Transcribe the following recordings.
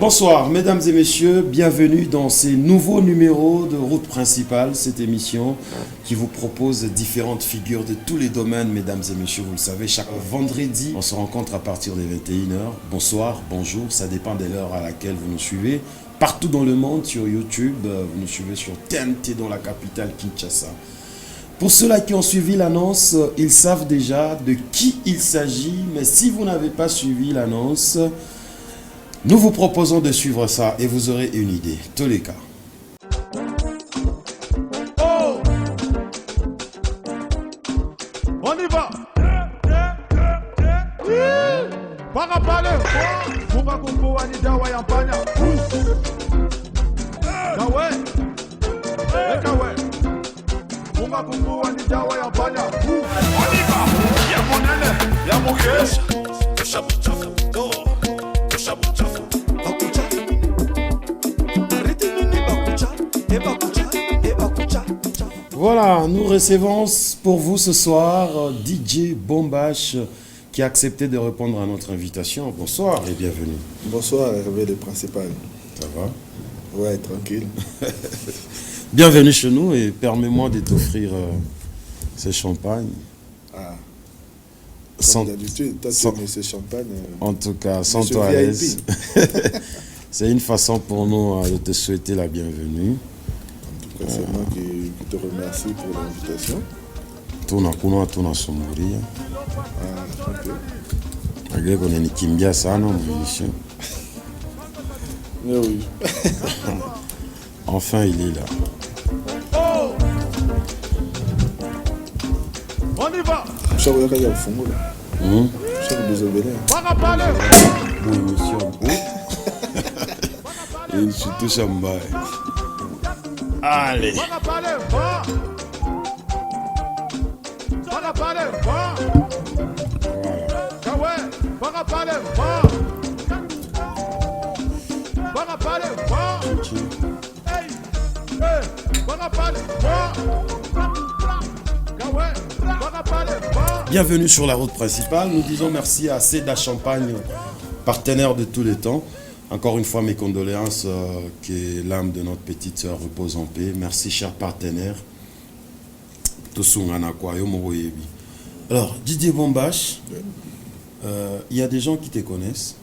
Bonsoir, mesdames et messieurs, bienvenue dans ces nouveaux numéros de Route Principale, cette émission qui vous propose différentes figures de tous les domaines, mesdames et messieurs, vous le savez, chaque vendredi, on se rencontre à partir des 21h. Bonsoir, bonjour, ça dépend de l'heure à laquelle vous nous suivez. Partout dans le monde, sur YouTube, vous nous suivez sur TNT dans la capitale Kinshasa. Pour ceux-là qui ont suivi l'annonce, ils savent déjà de qui il s'agit, mais si vous n'avez pas suivi l'annonce, nous vous proposons de suivre ça et vous aurez une idée. Tous les cas. Oh, on y va. Parapale, Bunga Kumbu Anidawa Yampanya. Kawe, Kawe. Bunga Kumbu Anidawa Yampanya. On y va. Yamonele, Yamokesh. Voilà, nous recevons pour vous ce soir DJ Bombash qui a accepté de répondre à notre invitation. Bonsoir et bienvenue. Bonsoir, Hervé le principal. Ça va? Ouais, tranquille. Bienvenue chez nous et permets-moi de t'offrir ce champagne. Ah, Sans, comme d'habitude, toi tu aimes ce champagne. en tout cas, sans Monsieur toi à VIP. l'aise. C'est une façon pour nous de te souhaiter la bienvenue. En tout cas, c'est moi qui te remercie pour l'invitation. Tuna somuria. Ah, ok. Malgré qu'on est kimbia sana mon émission. Mais oui. Enfin, il est là. Oh, on y va. Je suis allé au fond là. Je suis allé désolé. Parapale. Bon émission. Et surtout Chambaye. Allez. Parapale, va. Parapale, va. Kawe, parapale, va. Parapale, va. Hey, hey, parapale, va. Kawe, parapale, va. Bienvenue sur la route principale. Nous disons merci à Seda Champagne, partenaire de tous les temps. Encore une fois, mes condoléances, que l'âme de notre petite sœur repose en paix. Merci, cher partenaire. Alors, Didier Bombash, il y a des gens qui te connaissent,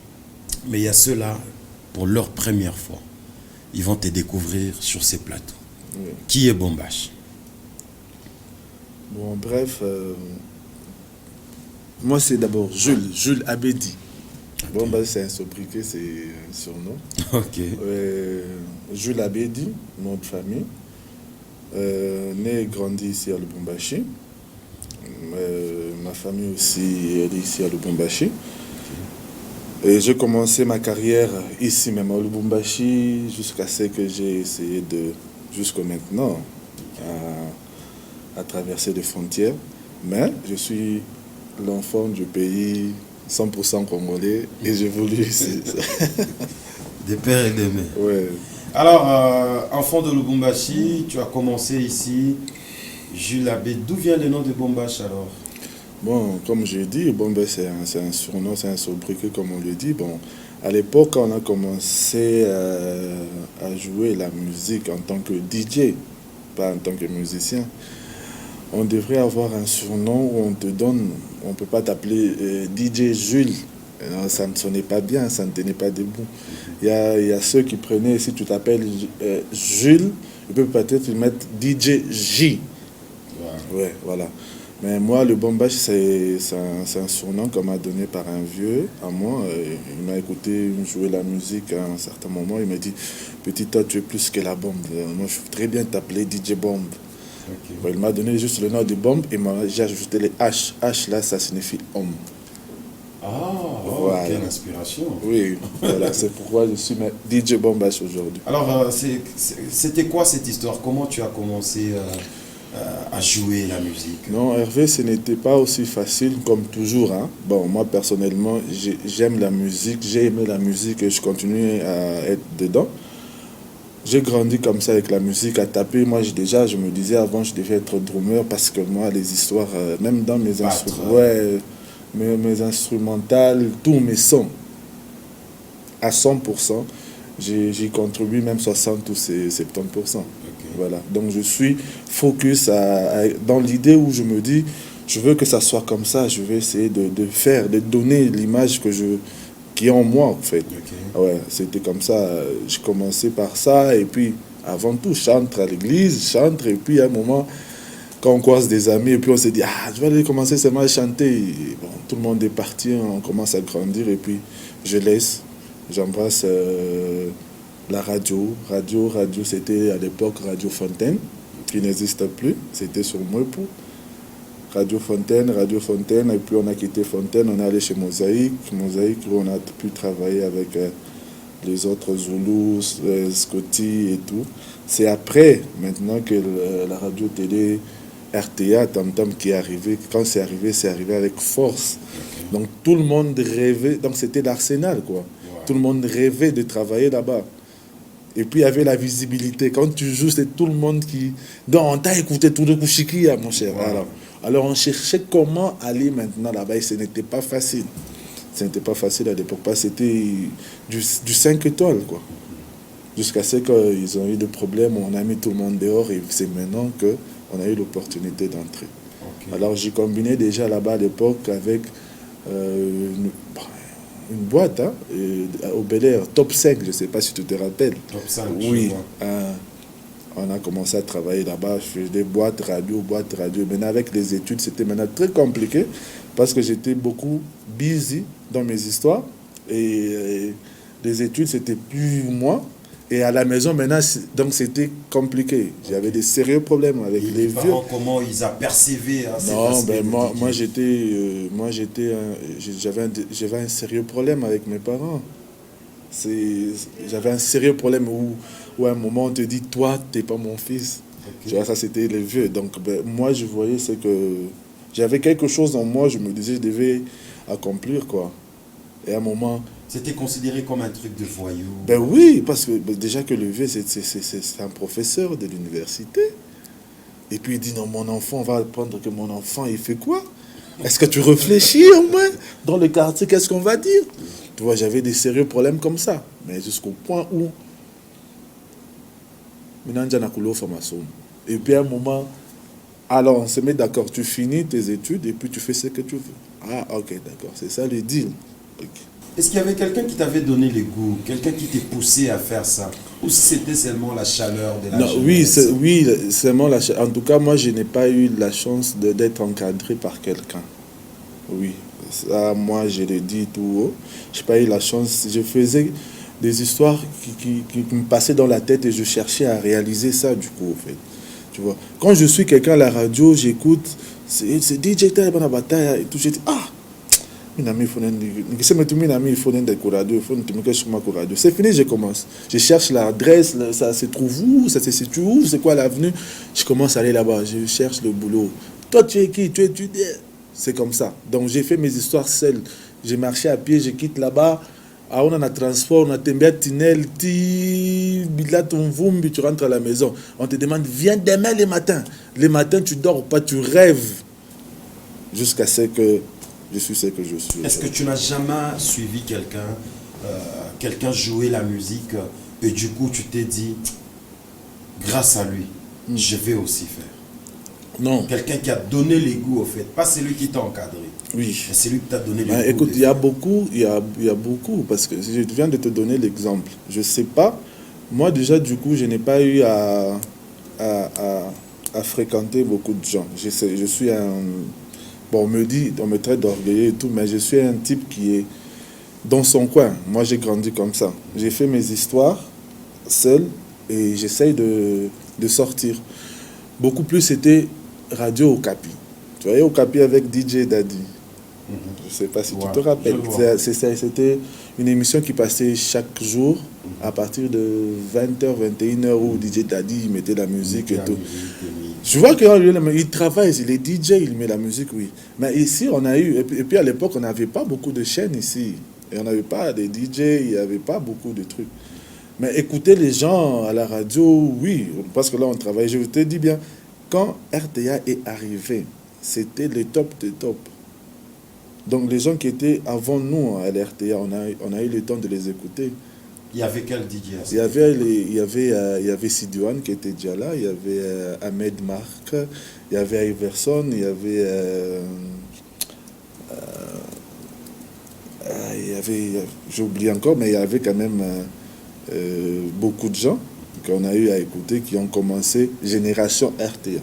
mais il y a ceux-là, pour leur première fois, ils vont te découvrir sur ces plateaux. Oui. Qui est Bombash? Bon, bref, moi c'est d'abord Jules Abedi. Bon, bah, c'est un sobriquet, c'est un surnom. Ok. Jules Abedi, nom de famille. Né et grandi ici à Lubumbashi. Ma famille aussi elle est ici à Lubumbashi. Et j'ai commencé ma carrière ici même à Lubumbashi jusqu'à ce que j'ai essayé de, jusqu'à maintenant, à traverser des frontières. Mais je suis l'enfant du pays 100% congolais et j'ai voulu ici. Des pères et des mères. Ouais. Alors, enfant de Lubumbashi, tu as commencé ici, Jules Abbé. D'où vient le nom de Bombash alors? Bon, comme je dis, bon, ben, c'est un surnom, c'est un sobriquet comme on le dit. Bon, à l'époque, quand on a commencé à jouer la musique en tant que DJ, pas en tant que musicien, on devrait avoir un surnom où on te donne, on ne peut pas t'appeler DJ Jules. Non, ça ne sonnait pas bien, ça ne tenait pas debout. Il y a ceux qui prenaient, si tu t'appelles Jules, ils peuvent peut-être mettre DJ J. Wow. Ouais, voilà. Mais moi, le Bombash, c'est un surnom qu'on m'a donné par un vieux à moi. Il m'a écouté jouer la musique à un certain moment. Il m'a dit, petit, toi, tu es plus que la bombe. Moi, je voudrais bien t'appeler DJ Bombe. Okay. Bon, il m'a donné juste le nom de Bombe et j'ai ajouté les H. H, là, ça signifie homme. Ah, voilà. Quelle inspiration. Oui, voilà, c'est pourquoi je suis DJ Bombash aujourd'hui. Alors, c'était quoi cette histoire? Comment tu as commencé à jouer la musique? Non, Hervé, ce n'était pas aussi facile comme toujours. Hein. Bon, moi, personnellement, j'aime la musique, j'ai aimé la musique et je continue à être dedans. J'ai grandi comme ça avec la musique, à taper. Moi, je me disais avant, je devais être drummer parce que moi, les histoires, même dans mes instruments, ouais, mes instrumentales, tous mes sons, à 100%, J'y contribue même 60 ou 70%. Ok. Voilà. Donc je suis focus dans l'idée où je me dis, je veux que ça soit comme ça, je vais essayer de donner l'image qui est en moi en fait. Ok. Ouais, c'était comme ça. Je commençais par ça et puis avant tout, chantre à l'église, chantre et puis à un moment, quand on croise des amis et puis on s'est dit, ah, je vais aller commencer seulement à chanter. Et bon, tout le monde est parti, on commence à grandir et puis j'embrasse la radio. Radio, c'était à l'époque Radio Fontaine, qui n'existe plus, c'était sur Mwepu. Radio Fontaine, et puis on a quitté Fontaine, on est allé chez Mosaïque, où on a pu travailler avec les autres Zoulous, Scotty et tout. C'est après, maintenant que la radio-télé RTA, Tam Tam qui est arrivé. Quand c'est arrivé avec force. Donc tout le monde rêvait, donc c'était l'Arsenal quoi. Tout le monde rêvait de travailler là-bas. Et puis il y avait la visibilité. Quand tu joues, c'est tout le monde qui... Donc on t'a écouté tout le Kouchikia, mon cher. Alors on cherchait comment aller maintenant là-bas et ce n'était pas facile. Ce n'était pas facile à l'époque. C'était du 5 étoiles quoi. Jusqu'à ce qu'ils ont eu des problèmes, on a mis tout le monde dehors et c'est maintenant qu'on a eu l'opportunité d'entrer. Okay. Alors j'ai combiné déjà là-bas à l'époque avec une boîte au Bel Air, Top 5, je ne sais pas si tu te rappelles. Top 5, oui. On a commencé à travailler là-bas, je faisais des boîtes radio. Maintenant avec les études, c'était maintenant très compliqué parce que j'étais beaucoup busy dans mes histoires et les études, c'était plus moi. Et à la maison, maintenant, donc c'était compliqué. J'avais des sérieux problèmes avec les vieux. Comment ils apercevaient Non, ben j'avais un sérieux problème avec mes parents. J'avais un sérieux problème où à un moment on te dit, toi, t'es pas mon fils. Okay. Tu vois, ça c'était les vieux. Donc moi, je voyais c'est que j'avais quelque chose en moi, je me disais, je devais accomplir quoi. Et à un moment... C'était considéré comme un truc de voyou. Ben oui, parce que déjà que le vieux, c'est un professeur de l'université. Et puis il dit, non, mon enfant, on va apprendre que mon enfant, il fait quoi? Est-ce que tu réfléchis au moins? Dans le quartier, qu'est-ce qu'on va dire? Tu vois, j'avais des sérieux problèmes comme ça. Mais jusqu'au point où... Et puis à un moment, alors on se met d'accord, tu finis tes études et puis tu fais ce que tu veux. Ah, ok, d'accord, c'est ça le deal. Okay. Est-ce qu'il y avait quelqu'un qui t'avait donné les goûts, quelqu'un qui t'est poussé à faire ça? Ou c'était seulement la chaleur de la jeunesse? Oui, seulement la chaleur. En tout cas, moi, je n'ai pas eu la chance d'être encadré par quelqu'un. Oui, ça, moi, je l'ai dit tout haut. Je n'ai pas eu la chance. Je faisais des histoires qui me passaient dans la tête et je cherchais à réaliser ça, du coup, en fait. Tu vois, quand je suis quelqu'un à la radio, j'écoute, c'est DJ Taïba na bataille et tout, je dis, ah! C'est fini, je commence. Je cherche l'adresse, ça se trouve où, ça se situe où, c'est quoi l'avenue. Je commence à aller là-bas, je cherche le boulot. Toi, tu es qui? Tu étudies? C'est comme ça. Donc, j'ai fait mes histoires seul. J'ai marché à pied, je quitte là-bas. On a un transport, on a un tunnel, tu rentres à la maison. On te demande, viens demain le matin. Le matin, tu dors pas, tu rêves. Jusqu'à ce que je suis ce que je suis. Est-ce que tu n'as jamais suivi quelqu'un jouer la musique et du coup tu t'es dit, grâce à lui, je vais aussi faire? Non. Quelqu'un qui a donné les goûts, au fait. Pas celui qui t'a encadré. Oui. Mais celui qui t'a donné les goûts. Écoute, il y a beaucoup, parce que je viens de te donner l'exemple. Je ne sais pas. Moi, déjà, du coup, je n'ai pas eu à fréquenter beaucoup de gens. Je suis un... Bon, on me traite d'orgueilleux et tout, mais je suis un type qui est dans son coin. Moi, j'ai grandi comme ça. J'ai fait mes histoires seul et j'essaye de sortir. Beaucoup plus, c'était Radio Okapi. Tu voyais Okapi avec DJ Daddy. Je ne sais pas si tu te rappelles. C'était une émission qui passait chaque jour à partir de 20h, 21h où DJ Daddy mettait la musique et tout. Je vois qu'il travaille, il est DJ, il met la musique, oui. Mais ici, on a eu... Et puis à l'époque, on n'avait pas beaucoup de chaînes ici. Et on n'avait pas des DJ, il n'y avait pas beaucoup de trucs. Mais écouter les gens à la radio, oui. Parce que là, on travaille. Je te dis bien, quand RTA est arrivé, c'était le top de top. Donc les gens qui étaient avant nous à l'RTA, on a eu le temps de les écouter. Il y avait quel DJ? Il y avait Sidouane qui était déjà là, il y avait Ahmed Mark, il y avait Iverson, il y avait... j'ai oublié encore, mais il y avait quand même beaucoup de gens qu'on a eu à écouter qui ont commencé Génération RTA.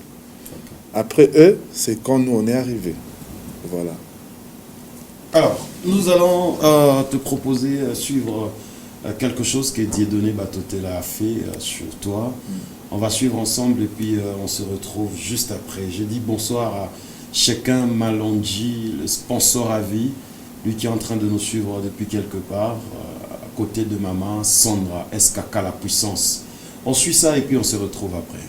Après eux, c'est quand nous on est arrivés. Voilà. Alors, nous allons te proposer suivre quelque chose que Dieudonné Batotela a fait sur toi. On va suivre ensemble et puis on se retrouve juste après. J'ai dit bonsoir à Chekin Malonji, le sponsor à vie, lui qui est en train de nous suivre depuis quelque part, à côté de maman Sandra, SKK La Puissance. On suit ça et puis on se retrouve après.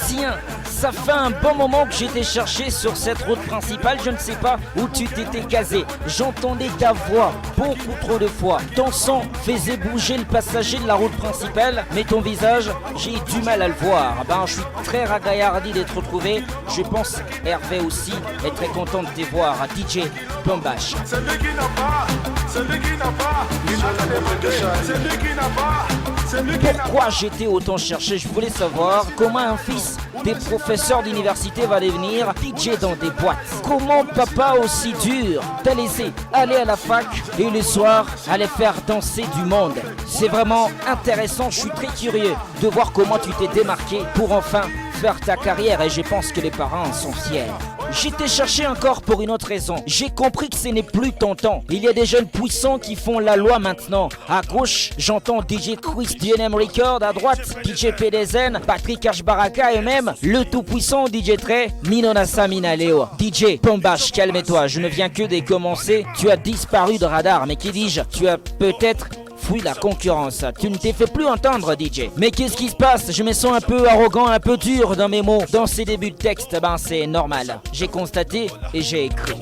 Tiens, ça fait un bon moment que j'étais cherché sur cette route principale. Je ne sais pas où tu t'étais casé. J'entendais ta voix beaucoup trop de fois. Ton son faisait bouger le passager de la route principale, mais ton visage, j'ai eu du mal à le voir. Je suis très ragaillardi d'être retrouvé. Je pense Hervé aussi est très content de te voir. DJ Bambash. C'est lui qui n'a pas, c'est lui qui n'a pas, il a demandé, c'est lui qui n'a pas, c'est lui qui n'a pas. Pourquoi j'étais autant cherché? Je voulais savoir comment un fils des professeurs d'université va devenir DJ dans des boîtes. Comment papa aussi dur t'a laissé aller à la fac et le soir aller faire danser du monde. C'est vraiment intéressant, je suis très curieux de voir comment tu t'es démarqué pour enfin faire ta carrière et je pense que les parents en sont fiers. J'étais cherché encore pour une autre raison. J'ai compris que ce n'est plus ton temps. Il y a des jeunes puissants qui font la loi maintenant. À gauche, j'entends DJ Chris DNM Record. À droite, DJ PDZN, Patrick Ashbaraka et même le tout-puissant DJ Trey, Minonasa Minaleo. DJ Bambash, calme-toi, je ne viens que de commencer. Tu as disparu de radar, mais qui dis-je? Tu as peut-être fouille la concurrence. Tu ne t'es fait plus entendre, DJ. Mais qu'est-ce qui se passe? Je me sens un peu arrogant, un peu dur dans mes mots. Dans ces débuts de texte, c'est normal. J'ai constaté et j'ai écrit.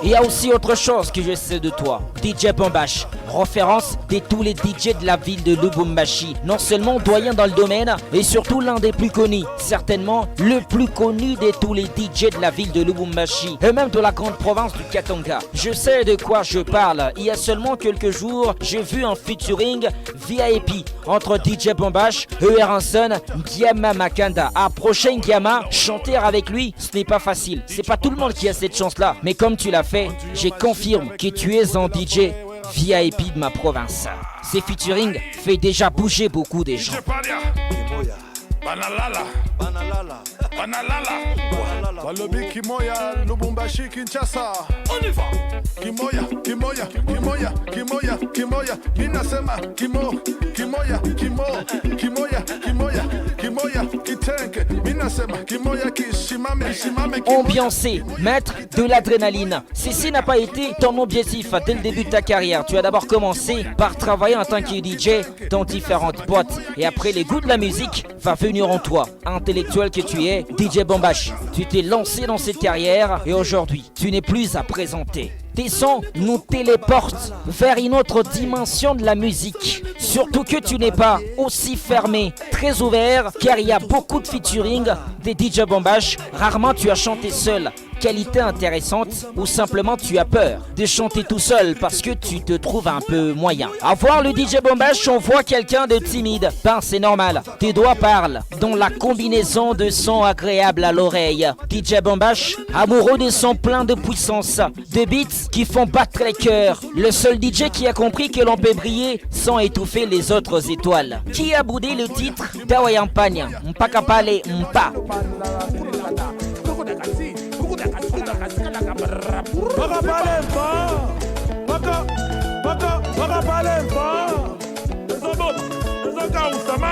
Il y a aussi autre chose que je sais de toi, DJ Bambash, référence de tous les DJ de la ville de Lubumbashi. Non seulement doyen dans le domaine, et surtout l'un des plus connus, certainement le plus connu de tous les DJ de la ville de Lubumbashi, et même de la grande province du Katanga. Je sais de quoi je parle. Il y a seulement quelques jours, j'ai vu un featuring VIP entre DJ Bambash et Ranson Ngiama Makanda. Approcher Ngiama, chanter avec lui, ce n'est pas facile. C'est pas tout le monde qui a cette chance-là, mais comme tu l'as fait, je confirme que tu es un DJ VIP de ma province. Ces featuring fait déjà bouger beaucoup des gens. Banalala, Banalala, Banalala, Balobi Kimoya, Lubumbashi, Kinshasa. On y va. Kimoya, Kimoya, Kimoya, Kimoya, Kimoya, Minasema, Kimo, Kimoya, Kimo, Kimoya, Kimoya, Kimoya, Kitenke, Minasema, Kimoya, Kishimame, Shimame. Ambiancé, mettre de l'adrénaline. Ceci n'a pas été ton objectif dès le début de ta carrière. Tu as d'abord commencé par travailler en tant que DJ dans différentes boîtes. Et après, les goûts de la musique va venir en toi. Intellectuel que tu es, DJ Bambash, tu t'es lancé dans cette carrière et aujourd'hui, tu n'es plus à présenter. Tes sons nous téléportent vers une autre dimension de la musique. Surtout que tu n'es pas aussi fermé, très ouvert, car il y a beaucoup de featuring des DJ Bambash. Rarement tu as chanté seul. Qualité intéressante ou simplement tu as peur de chanter tout seul parce que tu te trouves un peu moyen. À voir le DJ Bambash, on voit quelqu'un de timide. C'est normal, tes doigts parlent dans la combinaison de sons agréables à l'oreille. DJ Bambash, amoureux de sons pleins de puissance, de beats qui font battre les cœurs. Le seul DJ qui a compris que l'on peut briller sans étouffer les autres étoiles. Qui a boudé le titre Tawayampanya, Mpaka Pale Mpa.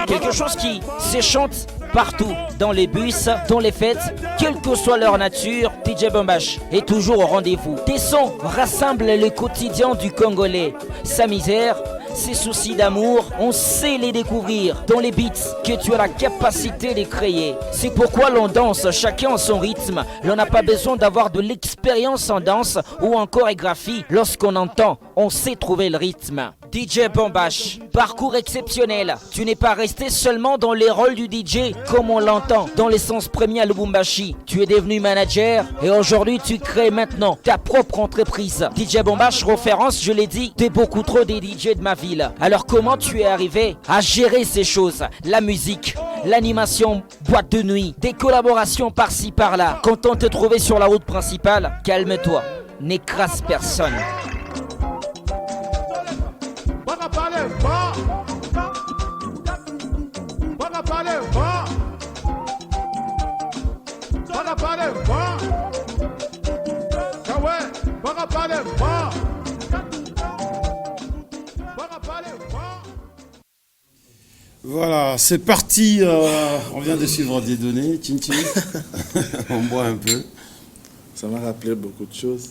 Quelque chose qui s'échante partout, dans les bus, dans les fêtes, quelle que soit leur nature, DJ Bambash est toujours au rendez-vous. Tes sons rassemblent le quotidien du Congolais, sa misère, ces soucis d'amour, on sait les découvrir dans les beats que tu as la capacité de créer. C'est pourquoi l'on danse, chacun à son rythme. L'on n'a pas besoin d'avoir de l'expérience en danse ou en chorégraphie. Lorsqu'on entend, on sait trouver le rythme. DJ Bambash, parcours exceptionnel. Tu n'es pas resté seulement dans les rôles du DJ comme on l'entend dans l'essence premier à Lubumbashi. Tu es devenu manager et aujourd'hui tu crées maintenant ta propre entreprise. DJ Bambash, référence, je l'ai dit, t'es beaucoup trop des DJ de ma ville. Alors comment tu es arrivé à gérer ces choses? La musique, l'animation, boîte de nuit, des collaborations par-ci par-là. Content de te trouver sur la route principale, calme-toi, n'écrase personne. Voilà, c'est parti. On vient de suivre des données. Tchin. On boit un peu. Ça m'a rappelé beaucoup de choses.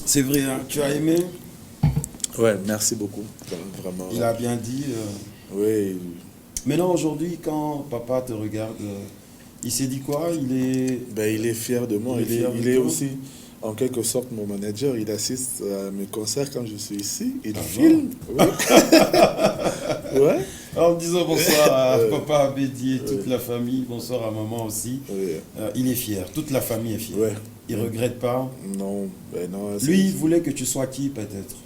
C'est vrai, hein, tu as aimé? Ouais, merci beaucoup. Vraiment. Il a bien dit. Oui. Maintenant, aujourd'hui, quand papa te regarde, il s'est dit quoi? Il est fier de moi. Il est aussi, en quelque sorte, mon manager. Il assiste à mes concerts quand je suis ici. Il filme. Ouais. Ouais. En me disant bonsoir à papa Abedi et toute la famille, bonsoir à maman aussi. Il est fier, toute la famille est fière. Ouais. Il ne regrette pas? Non, non. Lui, il voulait que tu sois qui peut-être?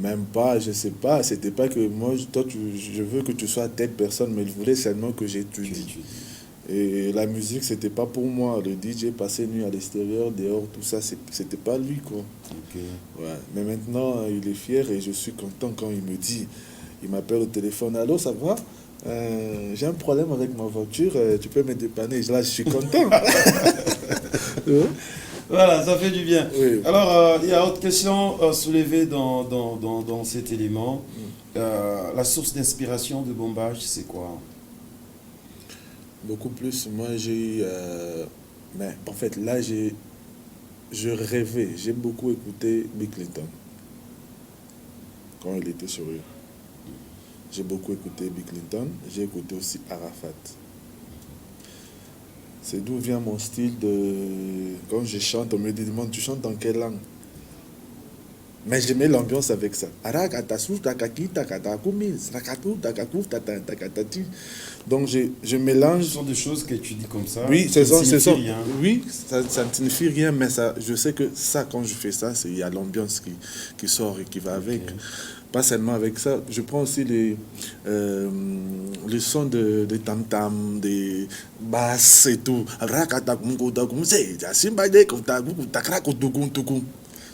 Même pas, je sais pas. C'était pas que moi, je veux que tu sois telle personne, mais il voulait seulement que j'étudie. Et la musique, c'était pas pour moi. Le DJ passait nuit à l'extérieur, dehors, tout ça, c'était pas lui, quoi. Okay. Ouais. Mais maintenant, il est fier et je suis content quand il me dit, il m'appelle au téléphone, allô, ça va? J'ai un problème avec ma voiture, tu peux me dépanner? Là, je suis content. Ouais. Voilà, ça fait du bien. Oui. Alors, il y a autre question soulevée dans cet élément. La source d'inspiration de Bambash, c'est quoi? Beaucoup plus. Moi, j'ai eu... mais en fait, là, je rêvais. J'ai beaucoup écouté Bill Clinton quand il était sur eux. J'ai beaucoup écouté Bill Clinton. J'ai écouté aussi Arafat. C'est d'où vient mon style de... Quand je chante, on me demande, tu chantes dans quelle langue? Mais je mets l'ambiance avec ça. Donc je mélange... Ce sont des choses que tu dis comme ça. Oui, c'est ça. Rien. Oui, ça ne signifie rien, mais ça, je sais que ça, quand je fais ça, il y a l'ambiance qui sort et qui va avec. Okay. Pas seulement avec ça, je prends aussi les sons de tam-tam, des basses et tout.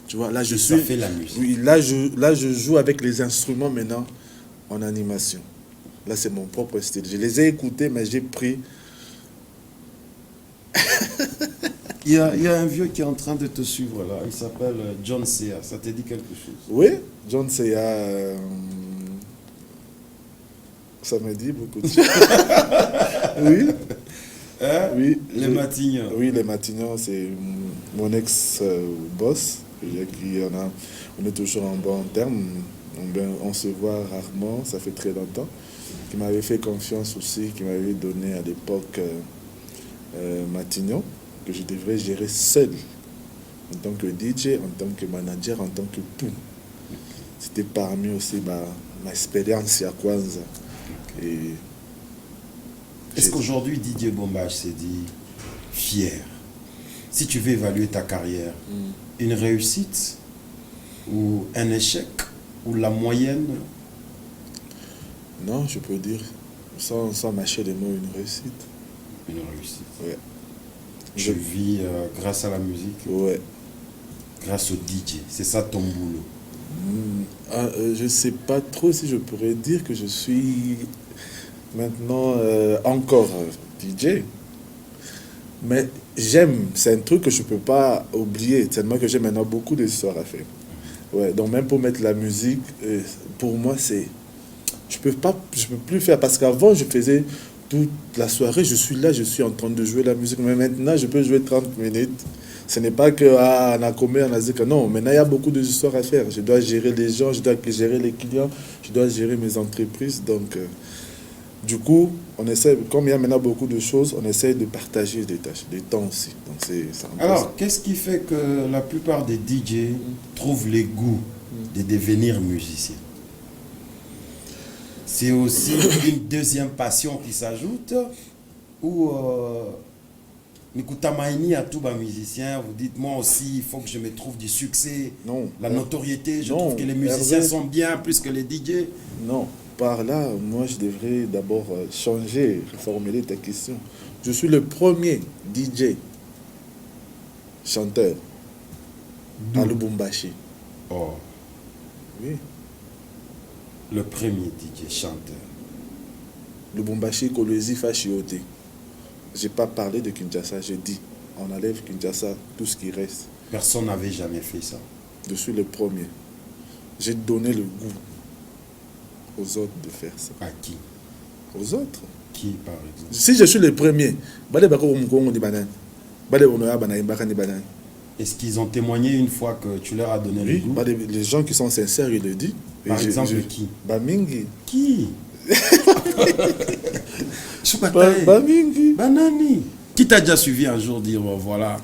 Tu vois, là je suis... Ça fait la musique. Oui, là je joue avec les instruments maintenant en animation. Là c'est mon propre style. Je les ai écoutés, mais j'ai pris... Il y a un vieux qui est en train de te suivre là, il s'appelle John Sea, ça te dit quelque chose? Oui, John Sea, ça me dit beaucoup de choses. Oui. Hein? Oui. Les Matignons. Oui, les Matignons, c'est mon ex-boss. On est toujours en bon terme, on se voit rarement, ça fait très longtemps. Qui m'avait fait confiance aussi, qui m'avait donné à l'époque Matignon, que je devrais gérer seul, en tant que DJ, en tant que manager, en tant que tout. C'était parmi aussi ma expérience à Kwanza. Est-ce qu'aujourd'hui DJ Bambash s'est dit fier? Si tu veux évaluer ta carrière, une réussite ou un échec ou la moyenne? Non, je peux dire, sans mâcher les mots, une réussite. Une réussite. Ouais. Je vis grâce à la musique. Ouais. Grâce au DJ. C'est ça ton boulot. Je ne sais pas trop si je pourrais dire que je suis maintenant encore DJ. Mais j'aime, c'est un truc que je ne peux pas oublier, tellement que j'ai maintenant beaucoup d'histoires à faire. Ouais, donc même pour mettre la musique, pour moi, c'est... Je peux plus faire, parce qu'avant, je faisais toute la soirée, je suis là, je suis en train de jouer la musique, mais maintenant, je peux jouer 30 minutes Ce n'est pas que on a commis un azika. Non, maintenant il y a beaucoup d'histoires à faire. Je dois gérer les gens, je dois gérer les clients, je dois gérer mes entreprises. Donc, du coup, on essaie, comme il y a maintenant beaucoup de choses, on essaie de partager des tâches, des temps aussi. Donc, c'est Alors, qu'est-ce qui fait que la plupart des DJ trouvent les goûts de devenir musicien? C'est aussi une deuxième passion qui s'ajoute ou Nikutamaini à tout bas musicien, vous dites moi aussi il faut que je me trouve du succès, non, la notoriété, je non, trouve que les musiciens Hervé, sont bien plus que les DJ. Non, par là, moi je devrais d'abord changer, reformuler ta question. Je suis le premier DJ chanteur à Lubumbashi. Oh, Oui. le premier DJ chanteur. Lubumbashi, Kolwezi, Fachiote. Je n'ai pas parlé de Kinshasa, j'ai dit, on enlève Kinshasa, tout ce qui reste. Personne n'avait jamais fait ça. Je suis le premier. J'ai donné le goût aux autres de faire ça. À qui? Aux autres. Qui par exemple? Si je suis le premier, Est-ce qu'ils ont témoigné une fois que tu leur as donné le oui, goût? les gens qui sont sincères, ils le disent. Par exemple, qui? Bamingi. Qui? Choubatae. Bamingi. Banani. Qui t'a déjà suivi un jour dire voilà,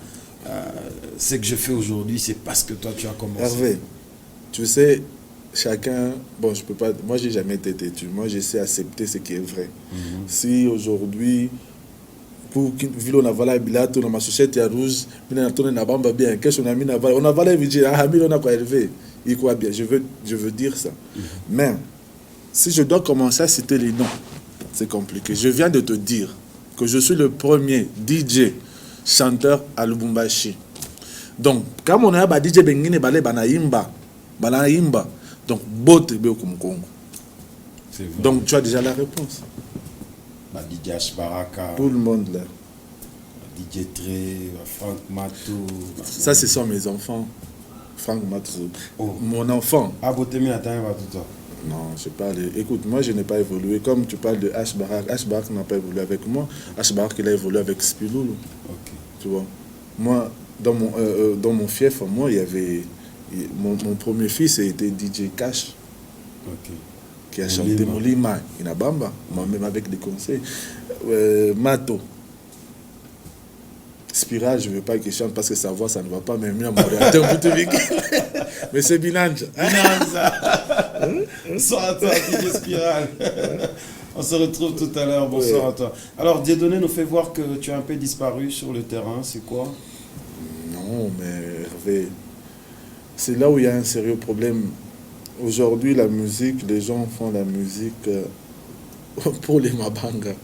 ce que je fais aujourd'hui, c'est parce que toi tu as commencé. Hervé, tu sais, chacun, bon, je peux pas, moi j'ai jamais été têtu, moi j'essaie d'accepter ce qui est vrai. Si aujourd'hui, pour vu on a valé bilato dans ma société à rouge, on a tourné na bamba bien, qu'est-ce qu'on a mis na valé, on a valé vidéo, ah mais on a quoi Hervé, il quoi bien, je veux dire ça. Mais si je dois commencer à citer les noms, c'est compliqué. Je viens de te dire que je suis le premier DJ chanteur à Lubumbashi. Donc, quand on a un DJ Bengine Balé Banaimba, donc bote be comme Congo. C'est vrai. Donc tu as déjà la réponse. Bah, DJ Ashbaraka, Tout le monde là. DJ Tré, Frank Matou. Ça, ce sont mes enfants. Franck Matou. Oh. Mon enfant. Ah, Botemi Atang va tout ça. Non, je parle. Écoute, moi je n'ai pas évolué. Comme tu parles de H Barak n'a pas évolué avec moi. H Barak, il a évolué avec Spiloulou. Ok. Tu vois. Moi, dans mon fief, moi, il y avait. Mon premier fils était DJ Cash. Ok. Qui a chanté Molima, Inabamba, même avec des conseils. Mato. Spiral, je ne veux pas qu'il chante parce que sa voix, ça ne va pas, mais mieux mais c'est Binanja. Bonsoir à toi, DJ Spiral. On se retrouve tout à l'heure. Bonsoir à toi. Alors, Dieudonné nous fait voir que tu as un peu disparu sur le terrain. C'est quoi? Non, mais Hervé, c'est là où il y a un sérieux problème. Aujourd'hui, la musique, les gens font la musique pour les Mabanga.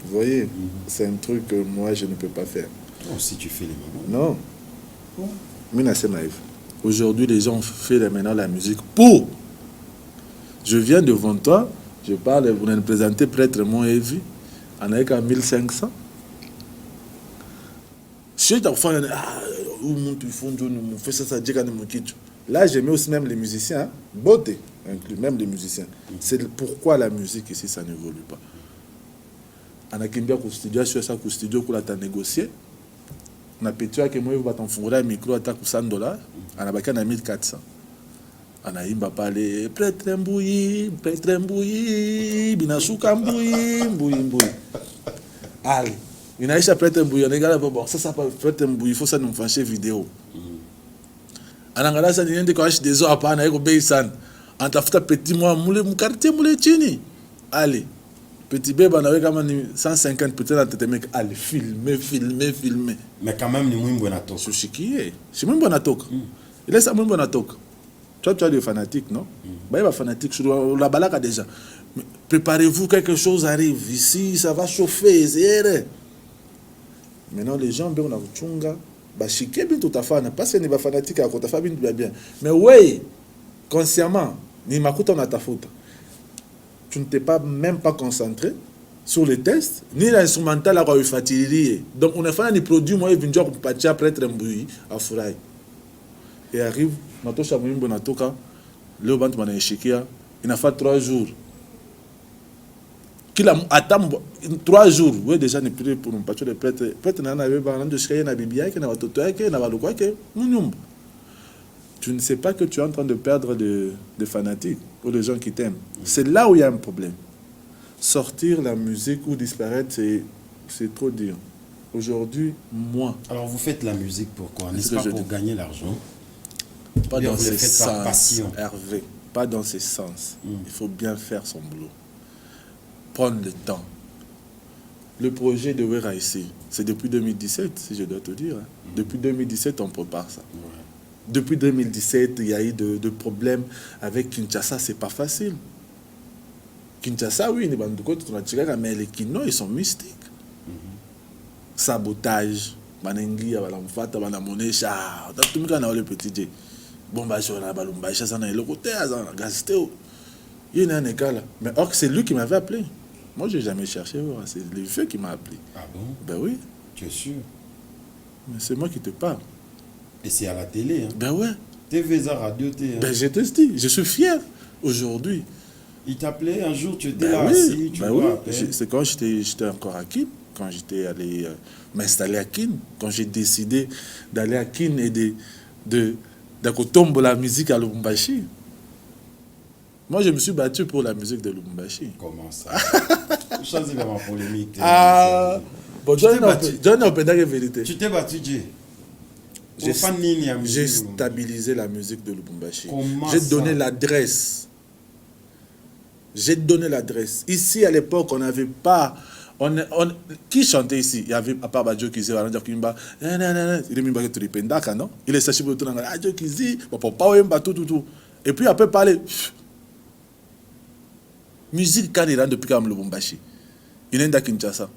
Vous voyez, c'est un truc que moi, je ne peux pas faire. Oh, si tu fais les mamans. Non. Mina, c'est naïf. Aujourd'hui, les gens font maintenant la musique pour. Je viens devant toi, je parle, vous nous présentez prêtre mon Evi, on est qu'à 1500. Si tu as fait là, je mets aussi même les musiciens, beauté, inclus même les musiciens. C'est pourquoi la musique ici, ça n'évolue pas. On a qu'un bien qu'au studio, sur ça, qu'au studio, qu'on a négocié. On a pétué que moi, on va t'enfourrer un micro à $100. On a baqué à 1400. On a imba parlé, prêtre mbouyi, binasuka mbouyi. Allez. Il y a un prêtre mbouyi, on est gars, bon, ça, prêtre mbouyi, il faut ça nous faire vidéo. On a gardé ça, il y a des coaches des eaux à part, on a eu on t'a fait un petit mois, mon quartier, mon chini. Allez. Petit bébé, on avait quand même 150 petits dans tes mecs. Allez, filmer. Mais quand même, nous sommes bon à toi. Je suis qui est? Je suis même bon à toi. Il est ça, même bon à toi. Toi, tu as des fanatiques, non? Bah, il va fanatique, je dois la balaka déjà. Mais préparez-vous, quelque chose arrive. Ici, ça va chauffer. Maintenant, les gens, on a chunga. Bah, chiqué bien tout à fait. Parce que n'est pas fanatique à côté, fait bien. Mais oui, consciemment, ni ma coûte on a ta faute. Tu ne t'es pas même pas concentré sur les tests, ni l'instrumental à quoi fatigué. Donc, on a fait un produit, moi, il vient de partir après être embouillé à Fouraï. Et arrive, notre chamouine bonatoka, le bant m'a échiqué, il a fait 3 jours. qu'il a attend 3 jours. Oui, déjà, n'est plus pour nous pas de prêtre. Prêtre n'a pas de chien, n'a bibia, n'a pas de toto, n'a pas de quoi, tu ne sais pas que tu es en train de perdre des fanatiques ou des gens qui t'aiment. C'est là où il y a un problème. Sortir la musique ou disparaître, c'est trop dur. Aujourd'hui, moi... Alors, vous faites la musique pourquoi? N'est-ce pas pour gagner l'argent? Pas dans ces sens, Hervé. Pas dans ces sens. Il faut bien faire son boulot. Prendre le temps. Le projet de Wera ici, c'est depuis 2017, si je dois te dire. Depuis 2017, on prépare ça. Ouais. Depuis 2017, il y a eu de problèmes avec Kinshasa, c'est pas facile. Kinshasa, oui, mais les Kino, ils sont mystiques. Sabotage, Manengi, Balamfata, Banamonesha, tout le monde a le petit J. Bon, bah, je vais balumba, ça n'a le côté, ça n'a gasté. Il y a un égal. Mais or, c'est lui qui m'avait appelé. Moi, je n'ai jamais cherché, c'est le feu qui m'a appelé. Ah bon? Ben oui. Tu es sûr? Mais c'est moi qui te parle. Et c'est à la télé, hein? Ben ouais. TV, radio, TV. Ben je te dis, je suis fier aujourd'hui. Il t'appelait un jour, tu étais là assis, tu vois. C'est quand j'étais encore à Kin, quand j'étais allé m'installer à Kin, quand j'ai décidé d'aller à Kin et de tomber la musique à Lubumbashi. Moi, je me suis battu pour la musique de Lubumbashi. Comment ça? Je suis vraiment polémique. Bon, John a la vérité. Tu t'es battu, Jay? J'ai stabilisé la musique de Lubumbashi. J'ai donné l'adresse. J'ai donné l'adresse. Ici, à l'époque, on n'avait pas... Qui chantait ici? Il y avait, à part Badjo Kizi, il est non? Il est saché pour tout le monde. Badjo Kizi, tout. Et puis, après, parler... Musique, quand il rentre depuis quand Lubumbashi. Il est à Kinshasa.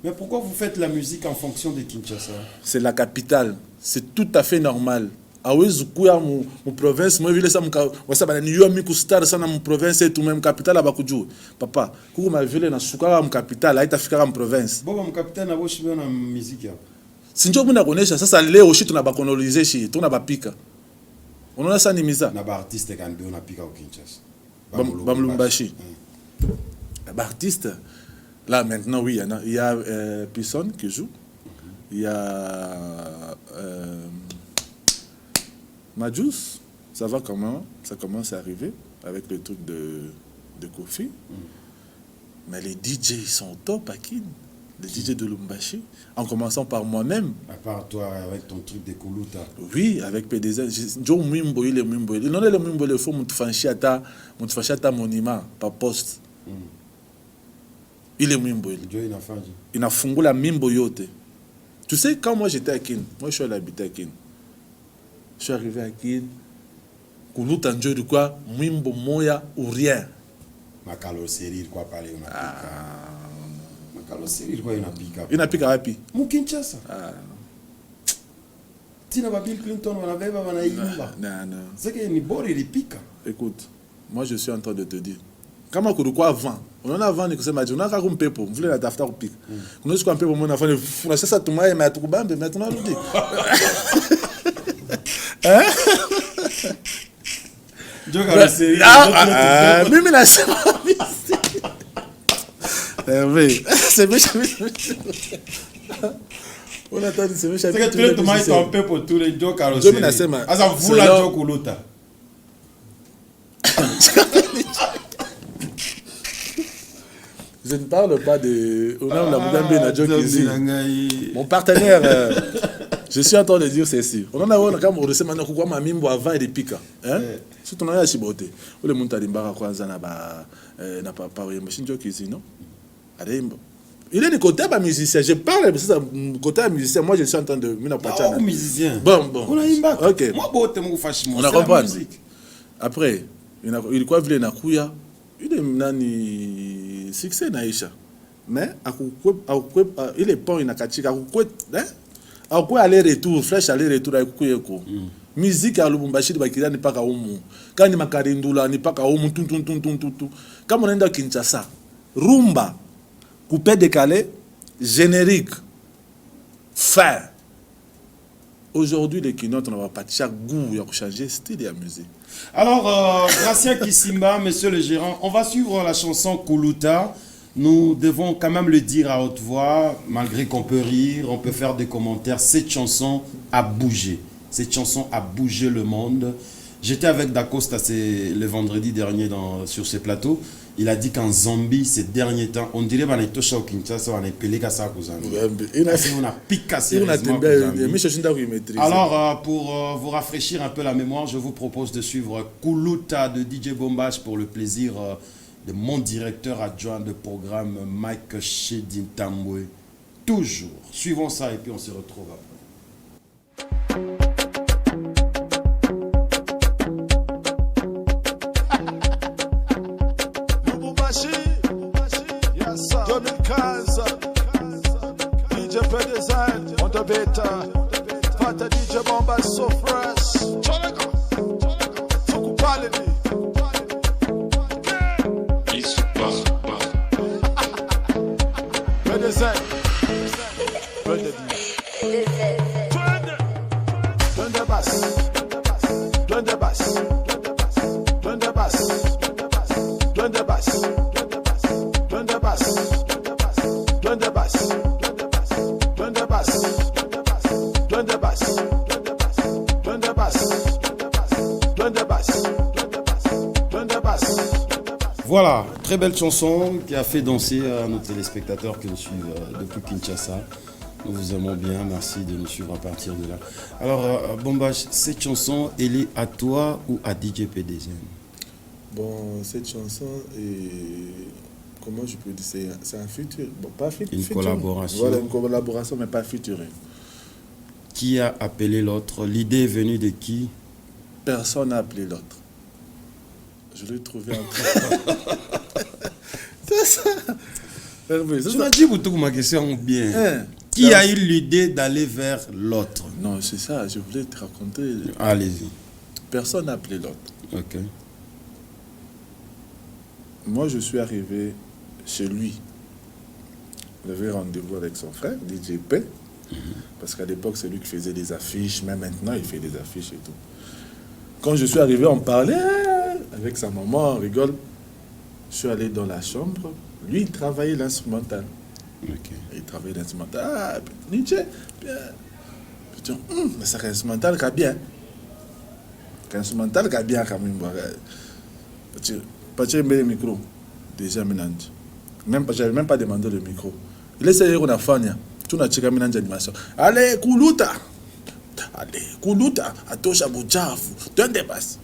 Mais pourquoi vous faites la musique en fonction de Kinshasa? C'est la capitale. C'est tout à fait normal. Awezoukoua mon province, moi ville ça mon wasa bana niyo mi kustar sana mon province et tout même capitale abakuju. Papa, kuko ma ville na suka mon capitale, aita fika mon province. Bon mon capitaine na boshi na musique. Sinjo muna konesha sasa leo shi tuna ba coloniser shi, tuna ba pika. On a ça ni misa. Na ba artiste kan do na pika au Kinshasa. Bamlumbashi. Ba artiste là maintenant oui, il y a Pisson qui joue. Il y a Majus, ça va comment? Ça commence à arriver avec le truc de Kofi. Mais les DJ ils sont au top à Kin. Les DJ de Lubumbashi. En commençant par moi-même. À part toi avec ton truc de Kuluta. Oui, avec PDZ. Joe Mwimbo, il est Mwimbo. Il non est le Mwimbo, il faut Moutfanchata Monima par poste. Il est Mwimbo. Il a fondé la Mimbo Yote. Tu sais, quand moi j'étais à Kin, moi je suis allé habiter à Kin. Je suis arrivé à Kin, Kuluta Njo de quoi, Mwimbo Moya ou rien. Makalo Serir quoi parler on a Makalo Serir quoi on a pika. Il n'a pika wapi. Mukinshasa. Tina ba Bill Clinton on avait pas na yimba. Non. C'est que ni bord il pika. Écoute, moi je suis en train de te dire. Kama kurukwa avant. On en a avant ni kusema on a ka kumpepo, mvule na tafuta kupika. Kunaweza kwa mpepo mwana afanye funa sasa tumaye mais atukubambe maintenant rudi. Mimi nasema c'est méchant. On attend c'est méchant. C'est que tu le tomates ton peu pour tous les jokes alors. Je me nasema. Asa vula joke l'autre. Je ne parle pas de mon partenaire. Je suis en train de dire ceci. On en a vu comme on reçoit maintenant quoi ma mimbo avant et pika. Hein? Surtout on a ya chiboté. Ou le monde a dimba kwanza na ba na papa oui machine joke ici non. Il est du côté ba musicien. Je parle de ça côté musicien. Moi je suis en train de mina pachana. Musicien. Bon. On a imba. OK. Moi bote mon fashimo. On a compris. Après, il quoi vle na kuya. Il est nani succès naisha. Mais il est pas une akatika hein? Après aller-retour, flèche aller-retour avec Kuyeko. Musique à Lubumbashi de Bakira n'est pas qu'à Omu. Quand il m'a carindula n'est pas qu'à Omu, tout. Quand on est dans Kinshasa, rumba, coupé décalé, générique, fin. Aujourd'hui, les Kinotes, on va pas chaque goût, il y a changer style de musique. Alors, Gracien Kisimba, monsieur le gérant, on va suivre la chanson Kuluta. nous devons quand même le dire à haute voix, malgré qu'on peut rire, on peut faire des commentaires. Cette chanson a bougé. Cette chanson a bougé le monde. J'étais avec Dacosta le vendredi dernier sur ce plateau. Il a dit qu'en Zambie, ces derniers temps, on dirait qu'on est touché au Kinshasa, on est pelé qu'à ça. On a piqué sérieusement. Alors, pour vous rafraîchir un peu la mémoire, je vous propose de suivre Kuluta de DJ Bombash pour le plaisir de mon directeur adjoint de programme, Mike Shedintambwe. Toujours. Suivons ça et puis on se retrouve après. Lubumbashi, 2015, DJ P-Design, on the beta, Pata DJ Bombash so fresh, Tukupalini, P-Design, Turn the bass, turn the bass, turn the bass, turn the bass, turn the bass, turn the bass, turn the bass, turn the bass, turn the bass, turn the bass, turn the bass. Voilà, très belle chanson qui a fait danser nos téléspectateurs qui nous suivent depuis Kinshasa. Nous vous aimons bien, merci de nous suivre à partir de là. Alors, Bombash, cette chanson, elle est à toi ou à DJ P-Design? Bon, cette chanson est... Comment je peux dire? C'est un futur. Bon, pas une collaboration. Voilà, une collaboration, mais pas futurée. Qui a appelé l'autre? L'idée est venue de qui? Personne n'a appelé l'autre. Je l'ai trouvé en train. C'est ça. Tu m'as dit pour ma question bien. Qui a eu l'idée d'aller vers l'autre? Non, c'est ça, je voulais te raconter. Allez-y. Personne n'a appelé l'autre. Ok. Moi, je suis arrivé chez lui. Il avait rendez-vous avec son frère, DJ P. Parce qu'à l'époque, c'est lui qui faisait des affiches. Même maintenant, il fait des affiches et tout. Quand je suis arrivé, on parlait avec sa maman, on rigole. Je suis allé dans la chambre. Lui, il travaillait l'instrumental. Okay. Il travaillait l'instrumental. Ah, Nietzsche, bien. Je dis, mais c'est l'instrumental qui a bien. L'instrumental qui a bien quand même. Pas de micro. Déjà, je n'avais même pas demandé le micro. Il essayait qu'on a fait. Tu n'as pas de animation. Allez, Kuluta. Allez, Kuluta. Atosha Bouchafu. Donne des basses.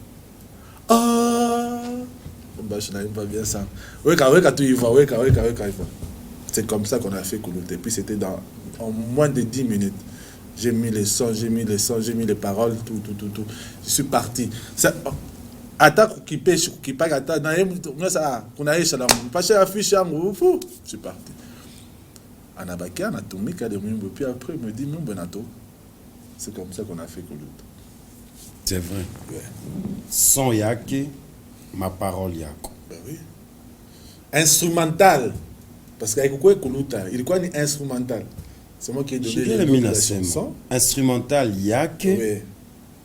Ah. Je n'avais pas bien ça. C'est comme ça qu'on a fait Kuluta. Et puis c'était en moins de 10 minutes. J'ai mis les sons, j'ai mis les paroles, tout. Je suis parti. Attaque qui pêche, qui pague à ça. Qu'on a échoué. Pas cher affiche, je suis parti. Anabaki, Anatomique, puis après, il me dit, Benato. C'est comme ça qu'on a fait Kuluta. C'est vrai. Ouais. Son yake, ma parole yako. Ben oui. Instrumental. Parce qu'avec quoi Kuluta, il est quoi instrumental? C'est moi qui ai donné le nom de la chanson. Instrumental yake, oui.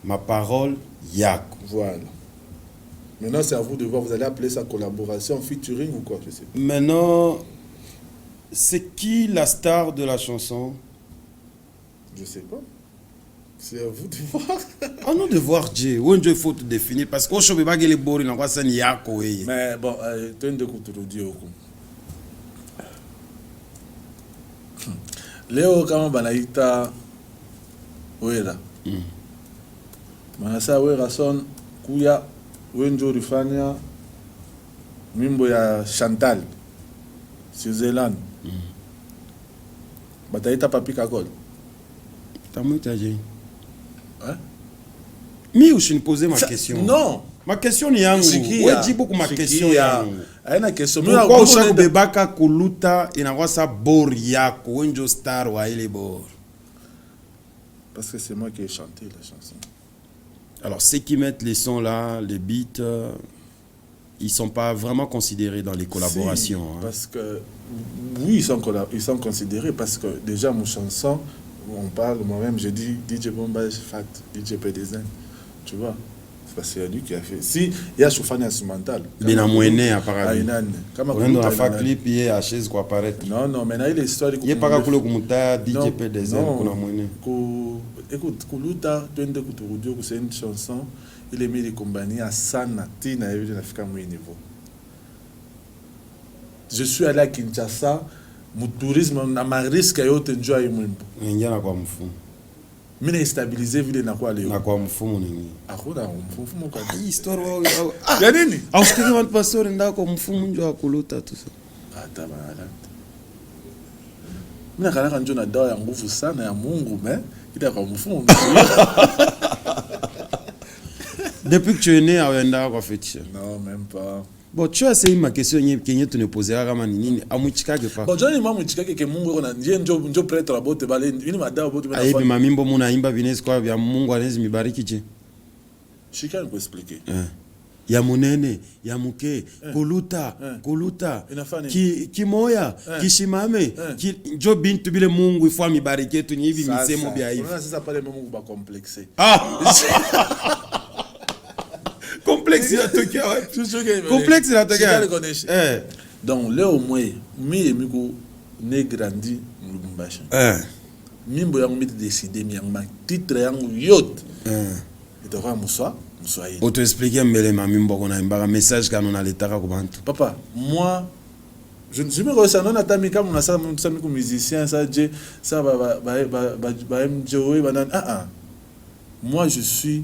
Ma parole yako. Voilà. Maintenant, c'est à vous de voir. Vous allez appeler ça collaboration, featuring ou quoi, je sais pas. Maintenant, c'est qui la star de la chanson? Je sais pas. C'est à vous de voir. À nous de voir, Jay. Où il faut te définir. Parce qu'au show, il les bords, il envoie ça yako. Mais bon, tu as une découverte de Dieu. Léo, quand on a dit Wera. Manasa Wera son Kuya. Wenjo Rifania, Mimbo ya Chantal, Switzerland. Bataïta papi kakol. T'as moi t'as dit. Hein? Mais où je me posais ma question. Non. Ma question ni yangu. Ouais, dis beaucoup ma question yangu. Une question. Pourquoi chaque bebaka Kuluta inakuwa sa bor yako Wenjo star wa ile bor? Parce que c'est moi qui ai chanté la chanson. Alors, ceux qui mettent les sons là, les beats, ils ne sont pas vraiment considérés dans les collaborations. Si, parce que, oui, ils sont considérés parce que déjà, mon chanson, on parle, moi-même, je dis DJ Bombash Fat, DJ P-Design, tu vois. C'est parce que c'est lui qui a fait. Si, il y a chauffage instrumental. Bina Mouene apparemment. Kama On a fait clip hier à chaise quoi apparaître. Non, mais il y a l'histoire. Il n'y a pas qu'à Kumuta, DJ PDZ, qu'on a Mouene. Écoute, Kuluta, c'est une chanson. Il est mis les compagnies à Sana, Tina, et il a fait un niveau. Je suis allé à Kinshasa, mon tourisme, ma risque à autre enjoy. Il y a quoi mfou. Mais il est stabilisé, il est quoi aller. Na quoi mfou mon ami. Ah, quoi mfou mon quoi. Ah, histoire wa. Yanini. Ah, ce que je veux passer nda ko mfou munjo akuluta tout ça. Ah, tabaraka. Mina kana kanjo na dawa ya nguvu sana ya Mungu, mais il est comme mfou. Depuis que tu es né, à Wenda, quoi fait-tu? Non, même pas. Bon, tu as essayé ma question, tu ne posais pas à Nini, à Mouchika, que pas. Bon, Johnny, moi, Mouchika, que Mungu, on a dit, je prête la botte, une madame, botte, ah, et puis ma mimbo, mon aïmba, vines, quoi, via Mungu, Anez, mi bariki. Chika, on peut expliquer. Ya munene, ya muke, kuluta, kimoya, kishimame, jo bintu bile Mungu, ifwa mi bariki, tu ni hivi misemo bia hivi. Ça pas les moments où on va complexer. Ah! Complexe la tokia, ouais. Complexe la tokia. Donc là au moins, mi emigo ne grandi Lubumbashi. Mimbo yango miti décider mi yango titre yango yot. Et toi Moussa, on te expliquer mbele ma mimbo qu'on a un message quand on a l'état ko bantu. Papa, moi je ne suis pas comme ça, non atami comme on a ça comme musicien ça Dieu ça moi je suis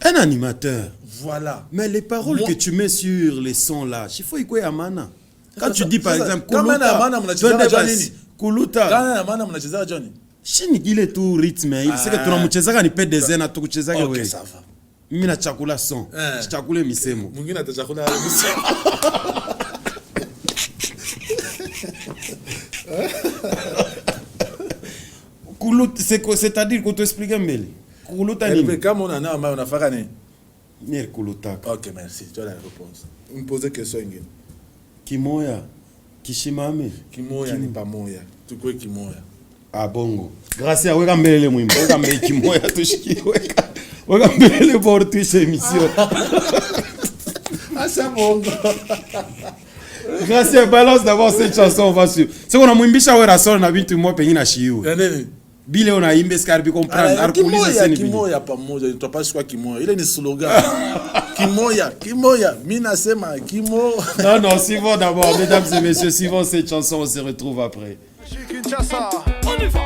un animateur. Voilà. Mais les paroles que tu mets sur les sons là, il faut y quoi amana. Quand tu dis par exemple Kuluta. Chini il tout rythme, il sait que tu as mchezaka ni pede zena tu kuchezaka wewe. OK, ça va. Mimi na chakula son. Chakula misemo. Mwingine atachakula misemo. Kuluta c'est-à-dire qu'on t'explique mbele. Kuluta ni. Mais comme on a fait gagner. Nier kuluta. OK, merci. Tu as la réponse. On me pose question ingine. Kimoya. Kishimame. Kimoya ni pas moya. Tu quoi kimoya? Ah bongo. Gracias, weka mbele mwimbo. Weka mbele kimoya tushiki weka. Weka mbele pour toute émission. Ah c'est bongo. Gracias, balance d'abord cette chanson on va suivre. C'est qu'on a mwimbisha wera solo na bintu mwa pengine shiu. Bile on a imbe skarbi comprendre. Kimoya, kimoya pamoja. Tu pas quoi kimoya. Il est un slogan. Kimoya. Mina sema kimo. Non, suivons d'abord, mesdames et messieurs, suivons cette chanson, on se retrouve après. Kinshasa, on y va.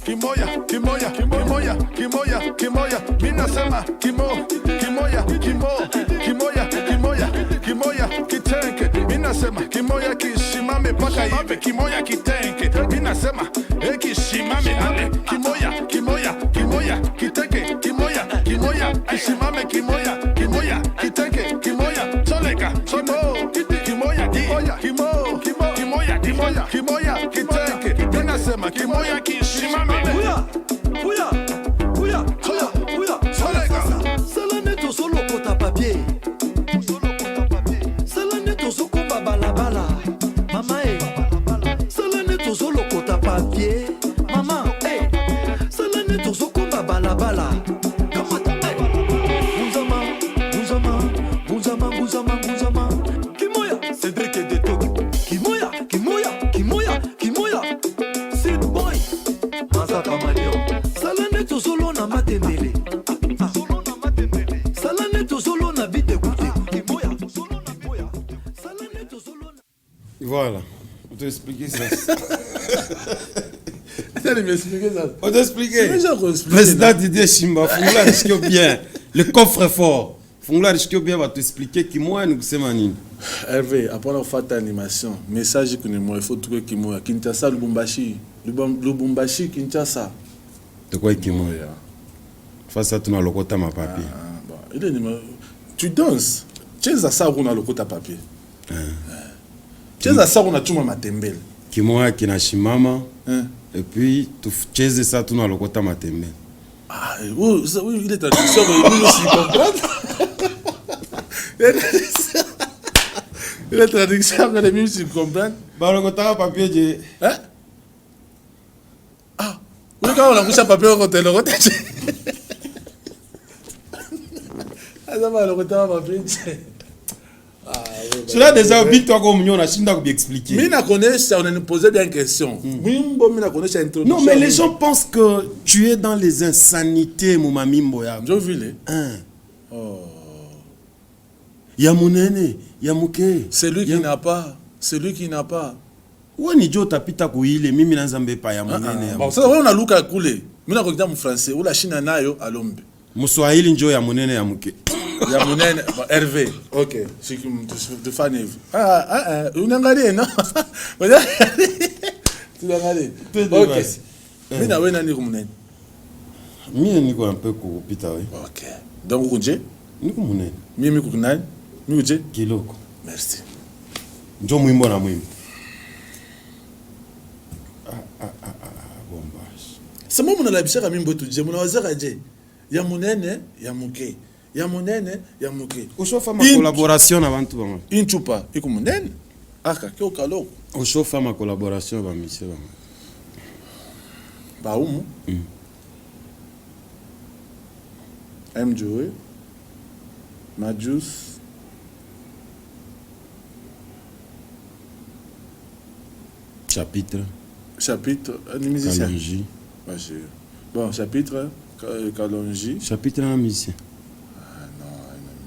Kimoya, mina sema kimoya, kitenke, mina sema kimoya kishimame paka hivi, kimoya kitenke, mina sema kishimame ale, kimoya, kiteke, kimoya, kishimame kimoya, kiteke, kimoya, soleka, kimoya, kiteke, mina sema kimoya kishimame. Salane to solo kota papier. Salane to soko balabala. Mama salane to solo kota papier. Mama salane to soko balabala. Kamata Buzama. Kimoya, Cédric de Togo. Kimoya. C'est boy. Masaka Malio. Salane to solo na matendele. Voilà, on t'a expliqué ça. On t'a expliqué. Président Didier Chimba, Fungula risque bien. Le coffre est fort. Fungula risque bien va t'expliquer qui moi nous c'est manine. Hervé, après la fête animation, message que moi il faut trouver qui moi Kinshasa Lubumbashi, Kinshasa. De quoi qui moi? Face à tout na lokota ma papier. Il est tu danses. Tu es à ça on a lokota papier. Tu es à ça on a tout ma tembele. Qui moi qui na shimama. Et puis tu cheze ça tout na lokota ma tembele. Ah oui, il est traduction mais nous aussi comprendre. Il est traduction mais nous aussi comprendre. Ba lokota papier je. Ah, oui quand on a couché papier on côté le côté. Ça va, le retard va bien. Cela déjà vite toi comme on a chinda bien expliquer. Mina connaît ça, on a posé bien une question. Mimbo mina connaît ça introduction. Non mais les gens pensent que tu es dans les insanités mon mamimbo ya. Je vis Oh. Ya munene, ya muke. Celui qui n'a pas, celui qui n'a pas. Wani jo tapita kuile mimi nanzambe pa ya munene. Bon, ça on a luka coulé. Mina ko en français ou la Chine nayo alombe. Muswahili njo ya munene ya muke. Ya munene Hervé. OK, c'est de Fanev. Unangalie non. Tu l'angalie. OK. Mina wena ni kumunene. Mimi niko un peu kupita we. OK. Donc kunje? Niko munene. Mimi kukunani? Mimi kunje? Kiloko. Merci. Njo mwimbo na mwimbo. Bombage. C'est moi mon alabishaka mimbo tuje muna wazaka je. Ya munene, ya muke. Ya munene, ya muke. Ushofa ma collaboration na bantu bango. Inchupa iko munene. Aka kyo kaloko. Ushofa ma collaboration ba monsieur bango. Ba umu. Joey. Majus. Chapitre. Ni musicien. Kalonji. Bon, chapitre, Kalonji. Chapitre un musicien. Ah non,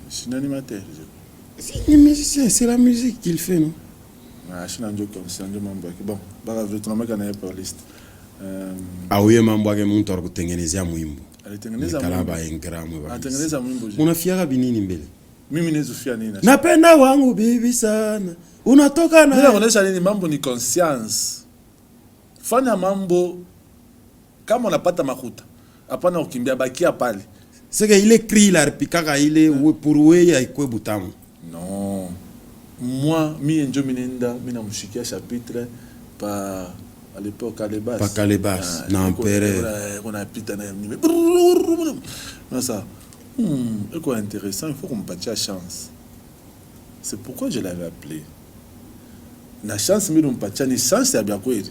je suis un animateur. C'est un musicien, c'est la musique qu'il fait, non? Ah, je suis un joke comme ça, un joke mambo. Bon, bah, je vais te remettre par liste. Ah oui, mambo ake muntu akutengenezea mwimbo. Alitengeneza mwimbo. Engramu ba. Atengeneza mwimbo. Unafiaga binini mbele? Mimi nezufia nini? Napenda wangu bibi sana. Unatoka na. Mimi naonesha nini mambo ni conscience. Fanya mambo kama unapata makuta. Hapana ukimbia bakia pale. C'est que il écrit la repikaka ile pour we ya ikwe butamu. Non. Moi, mi enjo minenda, mina mushikia chapitre pa à l'époque Calebas. Pas Calebas, na Empere. On a pita na yamni. Mais ça. C'est quoi intéressant, il faut qu'on me passe la chance. C'est pourquoi je l'avais appelé. La chance mi passe ni chance ya bien kweli.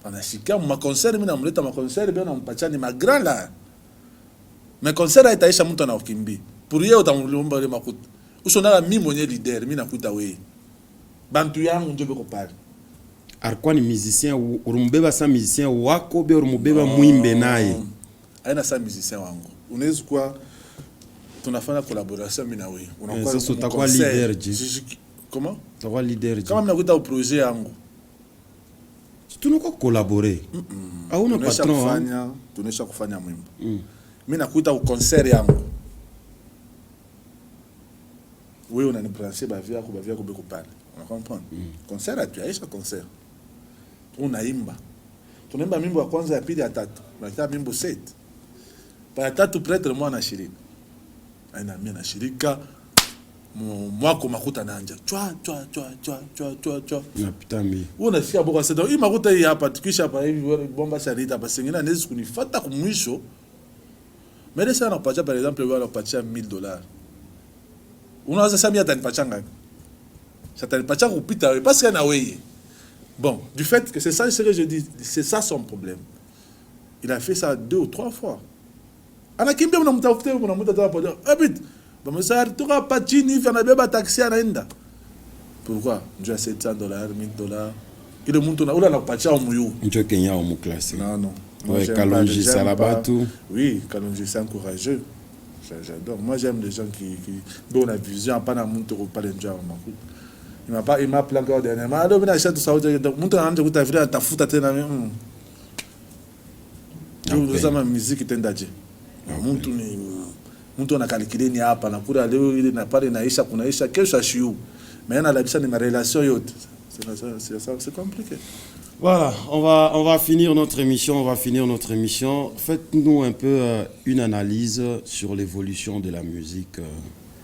Anashika ma concert mi namleta ma concert bien nampatia ni magra la. Mais concert itaisha mtu anaokimbi. Pour yeye utamlomba ile makuta. Usonala mimi mwenye leader, mimi nakuta wewe. Bantu yangu ndio beko pale. Alikuwa ni musicien, urumbeba sa musicien wako be urumubeba mwimbe naye. Aina sa musicien wangu. Unaweza kuwa tunafanya collaboration mimi na wewe. Unakuwa sasa utakuwa leader je. Comment? Utakuwa leader je. Kama mimi nakuta projet yangu. Tunakuwa collaborer. Hauna patron. Tunaisha kufanya mwimbo. Mimi nakuta ku concert yangu. Wewe unanibrancher bavia beko pale. On comprend. Concert à tuaisha concert. Unaimba. Tunaimba mimbo ya kwanza ya pili ya tatu. Tunataka mimbo 7. Pa ya tatu prêtre moi na shirika. Aina mimi na shirika mwako makuta nanja. Chwa. Napita mbi. Unasikia boka sasa hii makuta hii hapa tukisha hapa hivi bomba sharita hapa singine anaweza kunifuata kumwisho. Mais ça n'a pas par exemple on va partir $1000. Unaweza sasa mimi atanipatia ngapi? Ça t'anipatia kupita parce que na wewe. Bon, du fait que c'est ça ce que je dis, c'est ça son problème. Il a fait ça 2 ou 3 fois. Anakimbia mnamtafuta mnamuta hapo. Habit. Bamsar toka patini fana beba taxi anaenda. Pourquoi? Dieu a $700, $1000. Ile mtu na ula anakupatia umuyu. Njo Kenya au mu classe. Non. Ouais, Kalonji Salabatu. Oui, Kalonji c'est courageux. J'adore. Moi j'aime les gens qui donnent la vision, pas na mtu ko pale nje ma il m'a planqué au dernièrement. Alors mimi nasha tusauti mtu anaanza kutafuta atafuta tena mimi. Ndio zama muziki tendaje. Mtu anakalkile ni hapa na kula leo ile na pale naisha kunaisha kesho ashiu. Mais na labisa ni ma relation yote. C'est compliqué. Voilà, on va finir notre émission. Faites-nous un peu une analyse sur l'évolution de la musique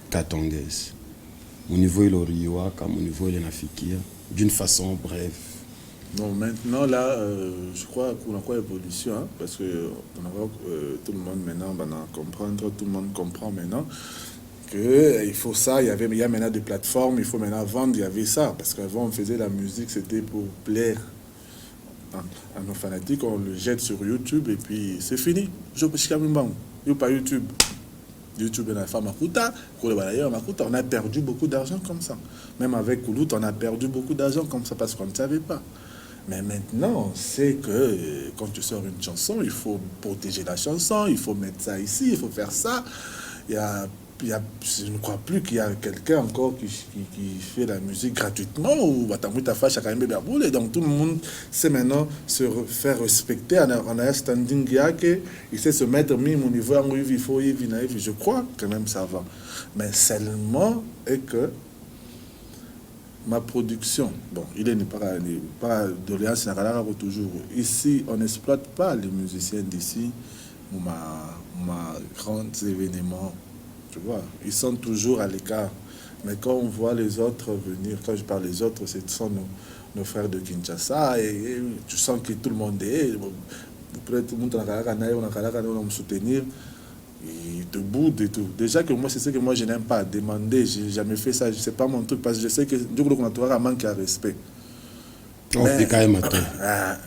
katongaise. Au niveau de l'Oriwa, comme au niveau de l'Afikia, d'une façon brève. Bon, maintenant, là, je crois qu'on a quoi évolution, hein, parce que tout le monde maintenant va comprendre, tout le monde comprend maintenant qu'il faut ça, il y a maintenant des plateformes, il faut maintenant vendre, il y avait ça, parce qu'avant on faisait la musique, c'était pour plaire à nos fanatiques, on le jette sur YouTube et puis c'est fini. Je peux pas YouTube. YouTube et la femme Makuta, on a perdu beaucoup d'argent comme ça. Même avec Koulout, on a perdu beaucoup d'argent comme ça parce qu'on ne savait pas. Mais maintenant, on sait que quand tu sors une chanson, il faut protéger la chanson, il faut mettre ça ici, il faut faire ça. Je ne crois plus qu'il y a quelqu'un encore qui fait la musique gratuitement ou donc tout le monde sait maintenant se faire respecter. On a un standing il sait se mettre au niveau il faut je crois quand même ça va. Mais seulement est que ma production, bon, il n'est pas doléance toujours. Ici, on n'exploite pas les musiciens d'ici, ma grand événement. Tu vois, ils sont toujours à l'écart. Mais quand on voit les autres venir, quand je parle des autres, ce sont nos frères de Kinshasa, et tu sens que tout le monde est. Peut-être tout le monde va me soutenir, et debout et tout. Déjà que moi, c'est ce que moi je n'aime pas, demander, j'ai jamais fait ça, c'est pas mon truc, parce que je sais que du coup, on a un manque de respect.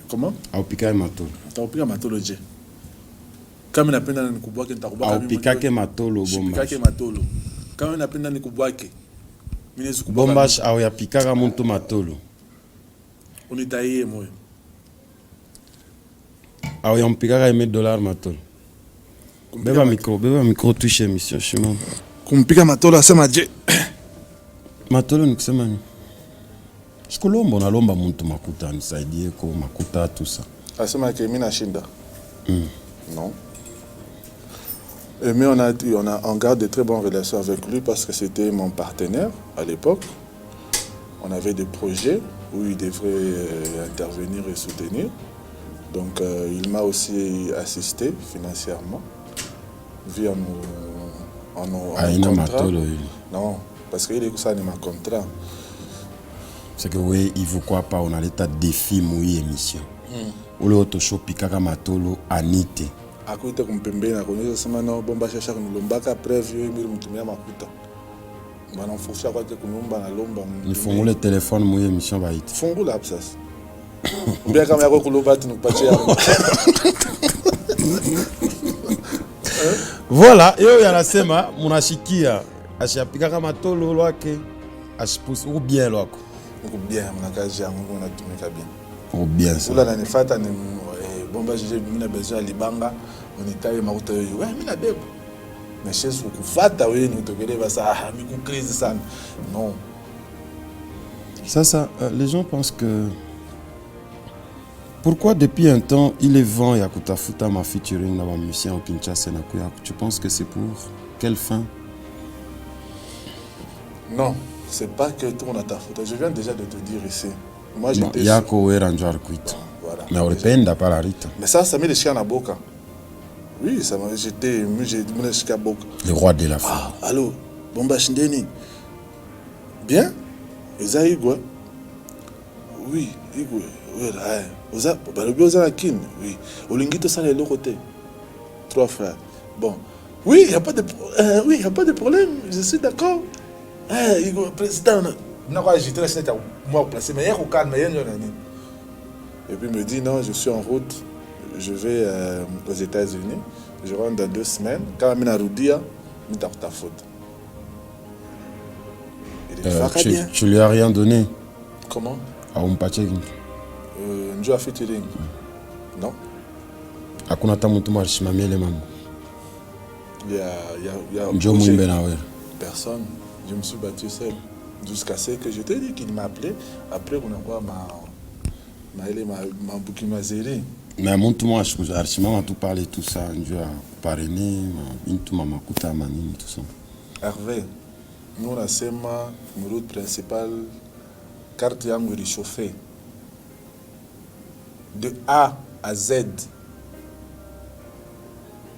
Comment? Aupika Matolo. Aupika Matolo, Dje. Kama napenda na nikubwake nitakuba kama Pikake Matolo bomba. Pikake Matolo. Kama napenda nikubwake. Mimi nezikuba. Bomba au ya Pikaka muntu Matolo. Unitaye moyo. Au ya Pikaka $1 Matolo. Beba micro touche émission chemin. Kumpika Matolo asema je. Matolo ni kusema ni. Shikulombo na lomba muntu Makuta nisaidie kwa Makuta tout ça. Asema que mimi nashinda. Non. Mais on garde de très bonnes relations avec lui parce que c'était mon partenaire à l'époque. On avait des projets où il devrait intervenir et soutenir. Donc il m'a aussi assisté financièrement via nos contrats. Non, parce qu'il est ça dans ma contrat. C'est que oui, il vous croit pas, on a l'état de défi mouillé émission. Ou le auto show Pikaka Matolo Anite. Akuita kumpembe na kuniza sema no bomba shasha kunilombaka preview mimi mtumia Makuta. Bana mfusha kwa kunumba na lomba. Ni fungule téléphone mouillé émission ba ite. Fungula absas. Mbia kama yako kulomba tunukupatia. Voilà, yo yanasema munashikia ashapikaka Matolo lwake ashipus ou bien lwako. Ou bien mnakazi yangu unatumika bien. Ou bien ça. Ula nanifata ni bomba j'ai mina besoin libanga on itaye Makuta yo. Ouais, mina bebo. Mais chez vous kufata wewe ni utokele basa miku crise sana. Non. Ça les gens pensent que pourquoi depuis un temps il est vent ya kutafuta ma featuring na ba musicien au Kinshasa na kuya. Tu penses que c'est pour quelle fin? Non, c'est pas que tout on a ta faute. Je viens déjà de te dire ici. Moi j'étais yako wera njar kuita. Voilà. Mais orependa para rita. Mais ça met les chiens à boca. Oui, ça m'a j'étais mis les chiens à boca. Le roi de la foi. Ah, allô, bomba shindeni. Bien? Eza igwa. Oui, igwa. Oui, là. Oza, balobi oza la kin. Oui. Olingito ça les côté. 3 frères. Bon. Oui, il y a pas de problème. Je suis d'accord. Igwa président. Non, j'étais là, c'était moi placé mais hier au calme, mais et puis il me dit non, je suis en route, je vais aux États-Unis, je rentre dans 2 semaines. Quand je suis à Roudia, je suis ta faute. Tu lui as rien donné? Comment? À Umpache. Je a featuring. Non. Hakuna ta mtu marishimamele mamu. Il y a personne. Je me suis battu seul. Jusqu'à ce que je te dis qu'il m'a appelé. Après, on a quoi ma bouquin ma zéré. Mais mon tout moi archimama tout parler tout ça, Dieu a parrainé, tout mama kuta manini tout ça. Hervé, nous on a sema route principale carte yangu réchauffée. De A à Z.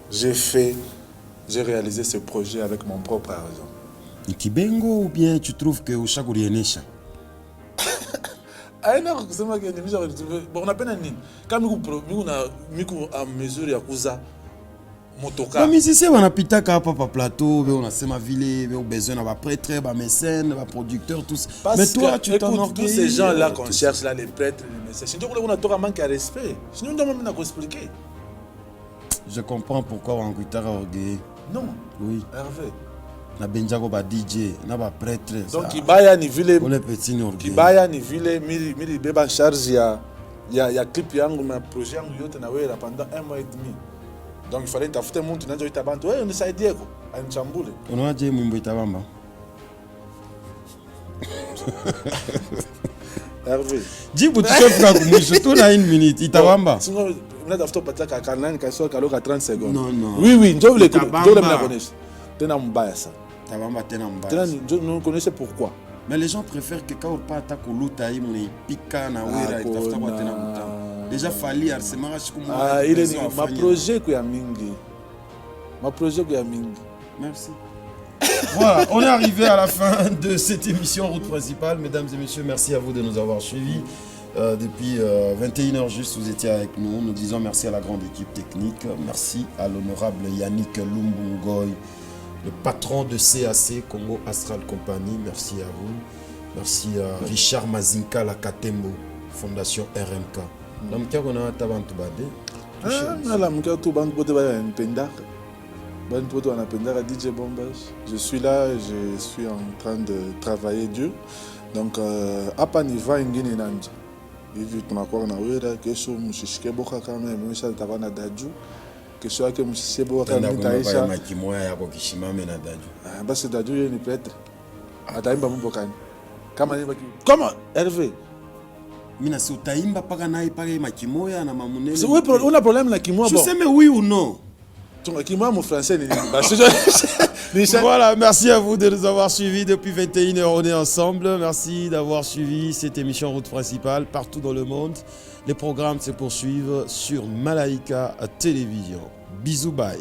J'ai réalisé ce projet avec mon propre argent. Ikibengo ou bien tu trouves que Ushagurienesha? Ah non, c'est moi qui ai mis bon on a peine nini. Quand on a mesure ya kuza motoka. Mais musicien wanapitaka hapa pa plateau, on a sema ville, on besoin d'avoir prêtre, ba mécène, ba producteur tous. Mais toi tu t'en tous ces gens là qu'on cherche là, les prêtres, les mécènes. Sinon on a un manque de respect. Sinon on doit même expliquer. Je comprends pourquoi on guitare orgueil. Non. Oui. Hervé. Na benjako ba DJ, na ba prêtre. Donc Kibaya ni vile. Pour les petits orgueils. Kibaya ni vile mili beba charge ya clip yangu na projet yangu yote na wewe pendant 1 mois et demi. Donc il fallait tafute mtu nazo itabantu. Wewe unisaidie ko. Anichambule. Unawaje mwimbo itabamba? Hervé. Jibu tushafika kumwisho tu na 1 minute itabamba. Sinon unatafuta pataka kanani kasoka kaloka 30 secondes. Non. Oui, ndio vile mna connaître. Tena mbaya ça. Itabamba tena mbaya. Tena nous connaissez pourquoi. Mais les gens préfèrent que quand on pas attaque au luta il mune pika na wera itafuta kwa tena muta. Déjà fali arsemara siku moja. Il est ma projet ko ya mingi. Ma projet ko ya mingi. Merci. Voilà, on est arrivé à la fin de cette émission Route Principale. Mesdames et messieurs, merci à vous de nous avoir suivis. Depuis 21h juste, vous étiez avec nous. Nous disons merci à la grande équipe technique. Merci à l'honorable Yannick Lumbungoy, le patron de CAC, Congo Astral Company. Merci à vous. Merci à Richard Mazinka Lakatembo, Fondation RMK. DJ Bombage. Je suis là, je suis en train de travailler dur. Donc, apa niva ingine nanja. Hivi tunakuwa na wera kesho mshishike boka kama mmesha tabana daju. Kesho yake mshishike boka kama mtaisha. Makimoya yako kishimame na daju. Basi daju yeye ni Petre. Ataimba mambo kani? Kama ni baki. Kama Hervé. Mina si utaimba paka naye paka makimoya na mamunene. Oui, on a problème na kimoya bon. Je sais mais oui ou non. Mon français Voilà, merci à vous de nous avoir suivis depuis 21h. On est ensemble. Merci d'avoir suivi cette émission Route Principale partout dans le monde. Les programmes se poursuivent sur Malaika Télévision. Bisous, bye.